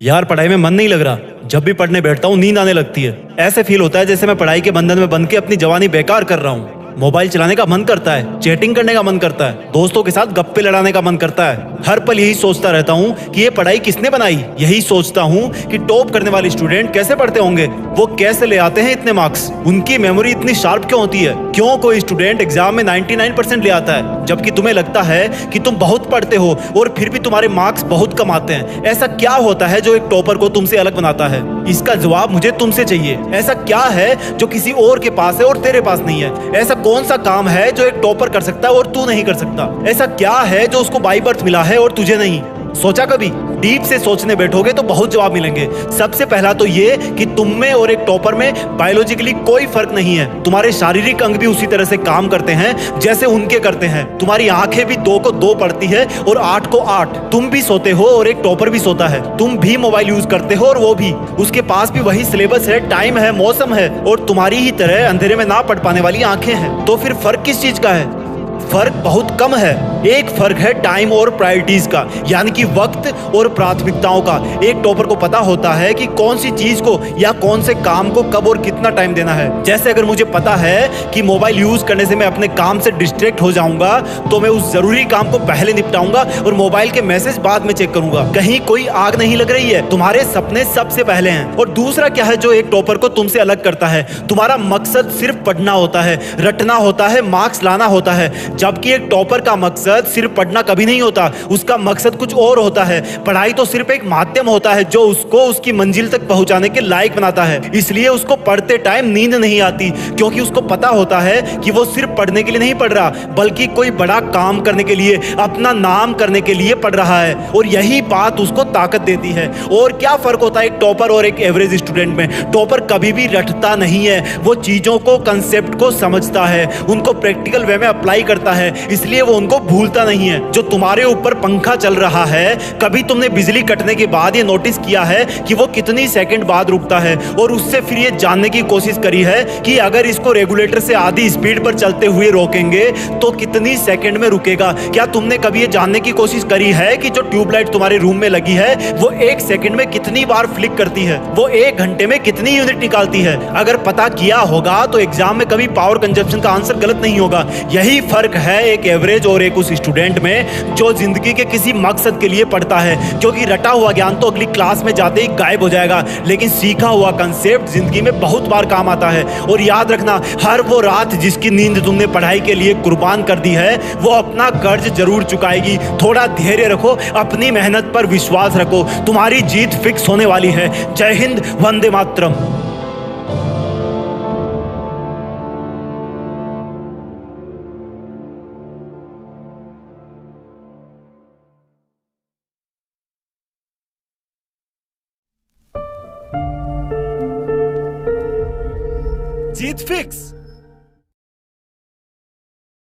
यार पढ़ाई में मन नहीं लग रहा। जब भी पढ़ने बैठता हूँ नींद आने लगती है। ऐसे फील होता है जैसे मैं पढ़ाई के बंधन में बंध के अपनी जवानी बेकार कर रहा हूँ। मोबाइल चलाने का मन करता है, चैटिंग करने का मन करता है, दोस्तों के साथ गप्पे लड़ाने का मन करता है। हर पल यही सोचता रहता हूँ कि ये पढ़ाई किसने बनाई। यही सोचता हूँ कि टॉप करने वाले स्टूडेंट कैसे पढ़ते होंगे, वो कैसे ले आते हैं इतने मार्क्स, उनकी मेमोरी इतनी शार्प क्यों होती है, क्यों कोई स्टूडेंट एग्जाम में 99% ले आता है जबकि तुम्हें लगता है कि तुम बहुत पढ़ते हो और फिर भी तुम्हारे मार्क्स बहुत कम आते हैं। ऐसा क्या होता है जो एक टॉपर को तुमसे अलग बनाता है? इसका जवाब मुझे तुमसे चाहिए। ऐसा क्या है जो किसी और के पास है और तेरे पास नहीं है? ऐसा कौन सा काम है जो एक टॉपर कर सकता है और तू नहीं कर सकता? ऐसा क्या है जो उसको बाय बर्थ मिला है और तुझे नहीं? सोचा कभी? डीप से सोचने बैठोगे तो बहुत जवाब मिलेंगे। सबसे पहला तो ये कि तुम में और एक टॉपर में बायोलॉजिकली कोई फर्क नहीं है। तुम्हारे शारीरिक अंग भी उसी तरह से काम करते हैं जैसे उनके करते हैं। तुम्हारी आंखें भी 2 को 2 पढ़ती है और 8 को 8। तुम भी सोते हो और एक टॉपर भी सोता है। तुम भी मोबाइल यूज करते हो और वो भी। उसके पास भी वही सिलेबस है, टाइम है, मौसम है और तुम्हारी ही तरह अंधेरे में ना पढ़ पाने वाली आंखें हैं। तो फिर फर्क किस चीज का है? फर्क बहुत कम है। एक फर्क है टाइम और प्रायोरिटीज का, यानी कि वक्त और प्राथमिकताओं का। एक टॉपर को पता होता है कि कौन सी चीज को या कौन से काम को कब और कितना टाइम देना है। जैसे अगर मुझे पता है कि मोबाइल यूज करने से मैं अपने काम से डिस्ट्रैक्ट हो जाऊंगा तो मैं उस जरूरी काम को पहले निपटाऊंगा और मोबाइल के मैसेज बाद में चेक करूंगा। कहीं कोई आग नहीं लग रही है, तुम्हारे सपने सबसे पहले हैं। और दूसरा क्या है जो एक टॉपर को तुमसे अलग करता है? तुम्हारा मकसद सिर्फ पढ़ना होता है, रटना होता है, मार्क्स लाना होता है। जबकि एक टॉपर का मकसद सिर्फ पढ़ना कभी नहीं होता, उसका मकसद कुछ और होता है। पढ़ाई तो सिर्फ एक माध्यम होता है जो उसको उसकी मंजिल तक पहुंचाने के लायक बनाता है। इसलिए उसको पढ़ते टाइम नींद नहीं आती, क्योंकि उसको पता होता है कि वो सिर्फ पढ़ने के लिए नहीं पढ़ रहा बल्कि कोई बड़ा काम करने के लिए, अपना नाम करने के लिए पढ़ रहा है। और यही बात उसको ताकत देती है। और क्या फर्क होता है एक टॉपर और एक एवरेज स्टूडेंट में? टॉपर कभी भी रटता नहीं है, वो चीजों को, कंसेप्ट को समझता है, उनको प्रैक्टिकल वे में अप्लाई करता है, इसलिए वो उनको भूलता नहीं है। जो तुम्हारे ऊपर पंखा चल रहा है, कभी तुमने बिजली कटने के बाद ये नोटिस किया है कि वो कितनी सेकंड बाद रुकता है? और उससे फिर ये जानने की कोशिश करी है कि अगर इसको रेगुलेटर से आधी स्पीड पर चलते हुए रोकेंगे तो कितनी सेकंड में रुकेगा? क्या तुमने कभी ये जानने की कोशिश करी है कि जो ट्यूबलाइट तुम्हारे रूम में लगी है वो 1 सेकंड में कितनी बार फ्लिक करती है? वो 1 घंटे में कितनी यूनिट निकालती है? अगर पता किया होगा तो एग्जाम में कभी पावर कंजप्शन का आंसर गलत नहीं होगा। यही फर्क है एक एवरेज और एक उस स्टूडेंट में जो जिंदगी के किसी मकसद के लिए पढ़ता है। क्योंकि रटा हुआ ज्ञान तो अगली क्लास में जाते ही गायब हो जाएगा, लेकिन सीखा हुआ कंसेप्ट जिंदगी में बहुत बार काम आता है। और याद रखना, हर वो रात जिसकी नींद तुमने पढ़ाई के लिए कुर्बान कर दी है वो अपना कर्ज जरूर चुकाएगी। थोड़ा धैर्य रखो, अपनी मेहनत पर विश्वास रखो, तुम्हारी जीत फिक्स होने वाली है। जय हिंद, वंदे मातरम। जीत फिक्स।